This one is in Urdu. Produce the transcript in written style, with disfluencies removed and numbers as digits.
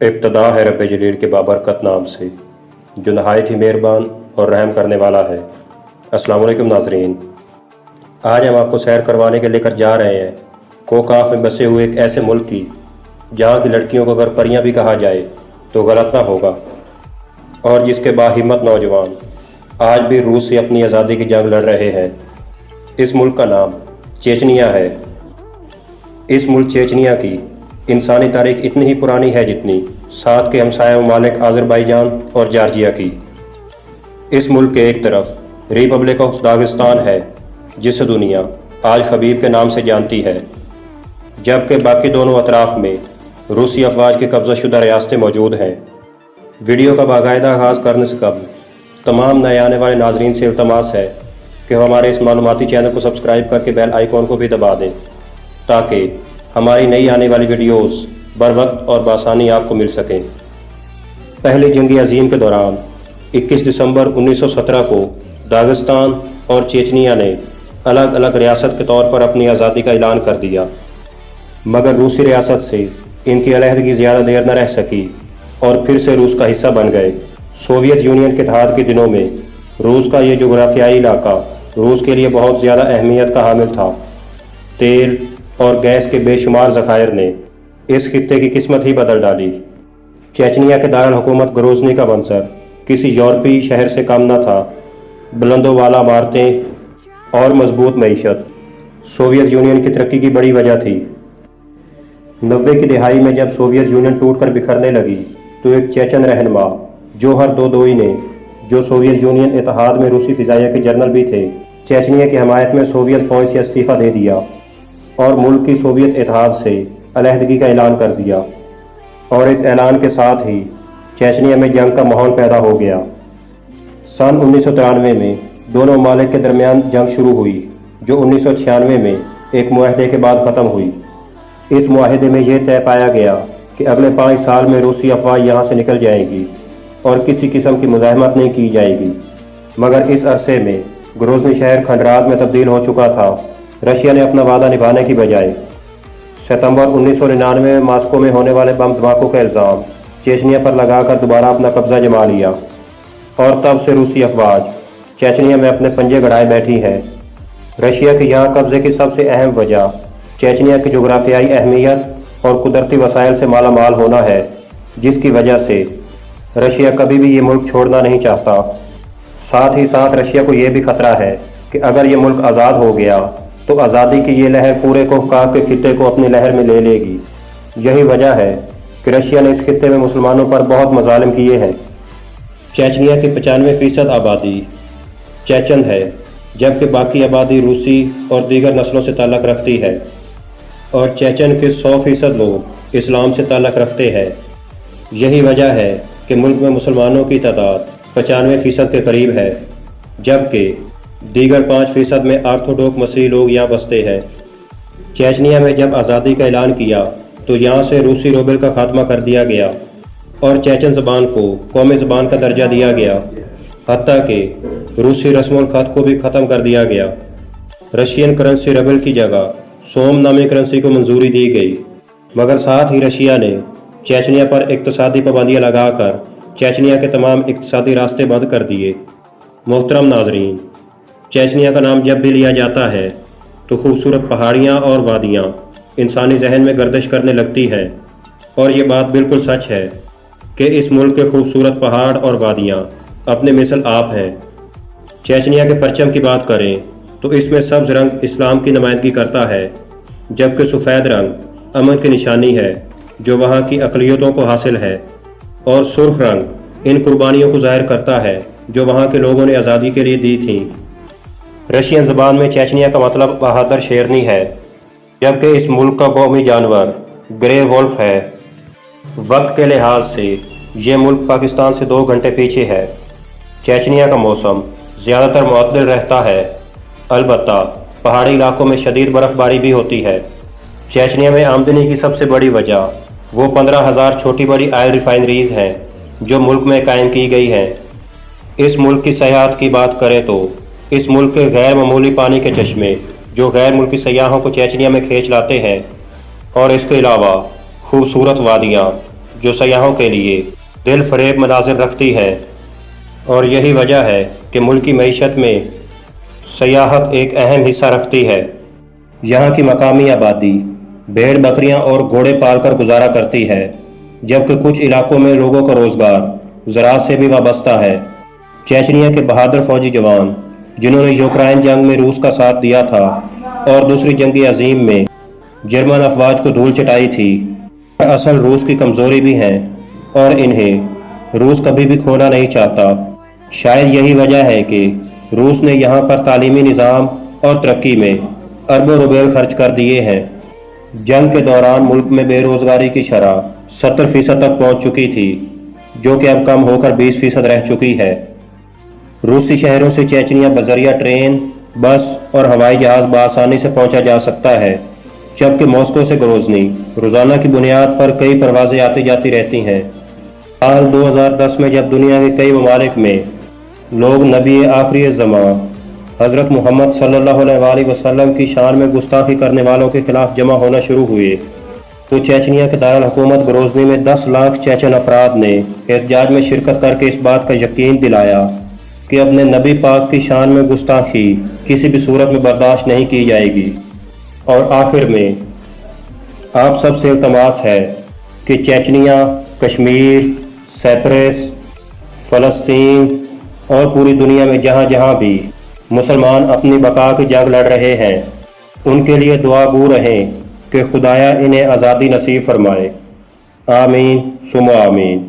ابتدا ہے رب جلیل کے بابرکت نام سے جو نہایت ہی مہربان اور رحم کرنے والا ہے۔ السلام علیکم ناظرین، آج ہم آپ کو سیر کروانے کے لے کر جا رہے ہیں کوکاف میں بسے ہوئے ایک ایسے ملک کی جہاں کی لڑکیوں کو اگر پریاں بھی کہا جائے تو غلط نہ ہوگا، اور جس کے باہمت نوجوان آج بھی روس سے اپنی آزادی کی جنگ لڑ رہے ہیں۔ اس ملک کا نام چیچنیا ہے۔ اس ملک چیچنیا کی انسانی تاریخ اتنی ہی پرانی ہے جتنی ساتھ کے ہمسایہ ممالک آذربائیجان اور جارجیا کی۔ اس ملک کے ایک طرف ریپبلک آف داغستان ہے جسے دنیا آج خبیب کے نام سے جانتی ہے، جبکہ باقی دونوں اطراف میں روسی افواج کی قبضہ شدہ ریاستیں موجود ہیں۔ ویڈیو کا باقاعدہ آغاز کرنے سے قبل تمام نئے آنے والے ناظرین سے التماس ہے کہ وہ ہمارے اس معلوماتی چینل کو سبسکرائب کر کے بیل آئیکن کو بھی دبا دیں تاکہ ہماری نئی آنے والی ویڈیوز بر وقت اور بآسانی آپ کو مل سکیں۔ پہلی جنگ عظیم کے دوران 21 دسمبر 1917 کو داغستان اور چیچنیا نے الگ الگ ریاست کے طور پر اپنی آزادی کا اعلان کر دیا، مگر روسی ریاست سے ان کی علیحدگی زیادہ دیر نہ رہ سکی اور پھر سے روس کا حصہ بن گئے۔ سوویت یونین کے اتحاد کے دنوں میں روس کا یہ جغرافیائی علاقہ روس کے لیے بہت زیادہ اہمیت کا حامل تھا۔ تیل اور گیس کے بے شمار ذخائر نے اس خطے کی قسمت ہی بدل ڈالی۔ چیچنیا کے دارالحکومت گروزنی کا منظر کسی یورپی شہر سے کم نہ تھا۔ بلند و بالا عمارتیں اور مضبوط معیشت سوویت یونین کی ترقی کی بڑی وجہ تھی۔ 90 کی دہائی میں جب سوویت یونین ٹوٹ کر بکھرنے لگی تو ایک چیچن رہنما جوہر دودوئی نے، جو سوویت یونین اتحاد میں روسی فضائیہ کے جنرل بھی تھے، چیچنیا کی حمایت میں سوویت فوج سے استعفیٰ دے دیا اور ملک کی سوویت اتحاد سے علیحدگی کا اعلان کر دیا، اور اس اعلان کے ساتھ ہی چیچنیا میں جنگ کا ماحول پیدا ہو گیا۔ سن 1993 میں دونوں ممالک کے درمیان جنگ شروع ہوئی جو 1996 میں ایک معاہدے کے بعد ختم ہوئی۔ اس معاہدے میں یہ طے پایا گیا کہ اگلے 5 سال میں روسی افواج یہاں سے نکل جائیں گی اور کسی قسم کی مزاحمت نہیں کی جائے گی، مگر اس عرصے میں گروزنی شہر کھنڈرات میں تبدیل ہو چکا تھا۔ رشیا نے اپنا وعدہ نبھانے کی بجائے ستمبر 1999 میں ماسکو میں ہونے والے بم دھماکوں کا الزام چیچنیا پر لگا کر دوبارہ اپنا قبضہ جما لیا، اور تب سے روسی افواج چیچنیا میں اپنے پنجے گڑائے بیٹھی ہے۔ رشیا کے یہاں قبضے کی سب سے اہم وجہ چیچنیا کی جغرافیائی اہمیت اور قدرتی وسائل سے مالا مال ہونا ہے، جس کی وجہ سے رشیا کبھی بھی یہ ملک چھوڑنا نہیں چاہتا۔ ساتھ ہی ساتھ رشیا کو یہ بھی خطرہ ہے کہ اگر یہ ملک آزاد ہو گیا تو آزادی کی یہ لہر پورے کوکاف کے خطے کو اپنی لہر میں لے لے گی۔ یہی وجہ ہے کہ رشیا نے اس خطے میں مسلمانوں پر بہت مظالم کیے ہیں۔ چیچنیا کی 95% آبادی چیچن ہے، جبکہ باقی آبادی روسی اور دیگر نسلوں سے تعلق رکھتی ہے، اور چیچن کے 100% لوگ اسلام سے تعلق رکھتے ہیں۔ یہی وجہ ہے کہ ملک میں مسلمانوں کی تعداد 95% کے قریب ہے، جبکہ دیگر 5% میں آرتھوڈوکس مسیحی لوگ یہاں بستے ہیں۔ چیچنیا میں جب آزادی کا اعلان کیا تو یہاں سے روسی روبل کا خاتمہ کر دیا گیا اور چیچن زبان کو قومی زبان کا درجہ دیا گیا، حتیٰ کہ روسی رسم الخط کو بھی ختم کر دیا گیا۔ رشین کرنسی روبل کی جگہ سوم نامی کرنسی کو منظوری دی گئی، مگر ساتھ ہی رشیا نے چیچنیا پر اقتصادی پابندیاں لگا کر چیچنیا کے تمام اقتصادی راستے بند کر دیے۔ محترم ناظرین، چیچنیا کا نام جب بھی لیا جاتا ہے تو خوبصورت پہاڑیاں اور وادیاں انسانی ذہن میں گردش کرنے لگتی ہیں، اور یہ بات بالکل سچ ہے کہ اس ملک کے خوبصورت پہاڑ اور وادیاں اپنے مثل آپ ہیں۔ چیچنیا کے پرچم کی بات کریں تو اس میں سبز رنگ اسلام کی نمائندگی کرتا ہے، جبکہ سفید رنگ امن کی نشانی ہے جو وہاں کی اقلیتوں کو حاصل ہے، اور سرخ رنگ ان قربانیوں کو ظاہر کرتا ہے جو وہاں کے لوگوں نے آزادی کے لیے دی تھیں۔ رشین زبان میں چیچنیا کا مطلب بہادر شیرنی ہے، جبکہ اس ملک کا قومی جانور گرے وولف ہے۔ وقت کے لحاظ سے یہ ملک پاکستان سے 2 گھنٹے پیچھے ہے۔ چیچنیا کا موسم زیادہ تر معتدل رہتا ہے، البتہ پہاڑی علاقوں میں شدید برف باری بھی ہوتی ہے۔ چیچنیا میں آمدنی کی سب سے بڑی وجہ وہ 15,000 چھوٹی بڑی آئل ریفائنریز ہیں جو ملک میں قائم کی گئی ہیں۔ اس ملک کی سیاحت کی بات کریں تو اس ملک کے غیر معمولی پانی کے چشمے جو غیر ملکی سیاحوں کو چیچنیا میں کھینچ لاتے ہیں، اور اس کے علاوہ خوبصورت وادیاں جو سیاحوں کے لیے دل فریب مناظر رکھتی ہے، اور یہی وجہ ہے کہ ملک کی معیشت میں سیاحت ایک اہم حصہ رکھتی ہے۔ یہاں کی مقامی آبادی بھیڑ بکریاں اور گھوڑے پال کر گزارا کرتی ہے، جبکہ کچھ علاقوں میں لوگوں کا روزگار زراعت سے بھی وابستہ ہے۔ چیچنیا کے بہادر فوجی جوان جنہوں نے یوکرائن جنگ میں روس کا ساتھ دیا تھا اور دوسری جنگ عظیم میں جرمن افواج کو دھول چٹائی تھی، اصل روس کی کمزوری بھی ہیں اور انہیں روس کبھی بھی کھونا نہیں چاہتا۔ شاید یہی وجہ ہے کہ روس نے یہاں پر تعلیمی نظام اور ترقی میں اربوں روبیل خرچ کر دیے ہیں۔ جنگ کے دوران ملک میں بے روزگاری کی شرح 70% تک پہنچ چکی تھی، جو کہ اب کم ہو کر 20% رہ چکی ہے۔ روسی شہروں سے چیچنیا بذریعہ ٹرین، بس اور ہوائی جہاز بآسانی سے پہنچا جا سکتا ہے، جبکہ ماسکو سے گروزنی روزانہ کی بنیاد پر کئی پروازیں آتی جاتی رہتی ہیں۔ سال 2010 میں جب دنیا کے کئی ممالک میں لوگ نبی آخری زمان حضرت محمد صلی اللہ علیہ وآلہ وسلم کی شان میں گستاخی کرنے والوں کے خلاف جمع ہونا شروع ہوئے، تو چیچنیا کے دارالحکومت گروزنی میں 10 لاکھ چیچن افراد نے احتجاج میں شرکت کر کے اس بات کا یقین دلایا کہ اپنے نبی پاک کی شان میں گستاخی کسی بھی صورت میں برداشت نہیں کی جائے گی۔ اور آخر میں آپ سب سے التماس ہے کہ چیچنیا، کشمیر، سیپرس، فلسطین اور پوری دنیا میں جہاں جہاں بھی مسلمان اپنی بقا کی جنگ لڑ رہے ہیں، ان کے لیے دعا گو رہیں کہ خدایا انہیں آزادی نصیب فرمائے۔ آمین ثم آمین۔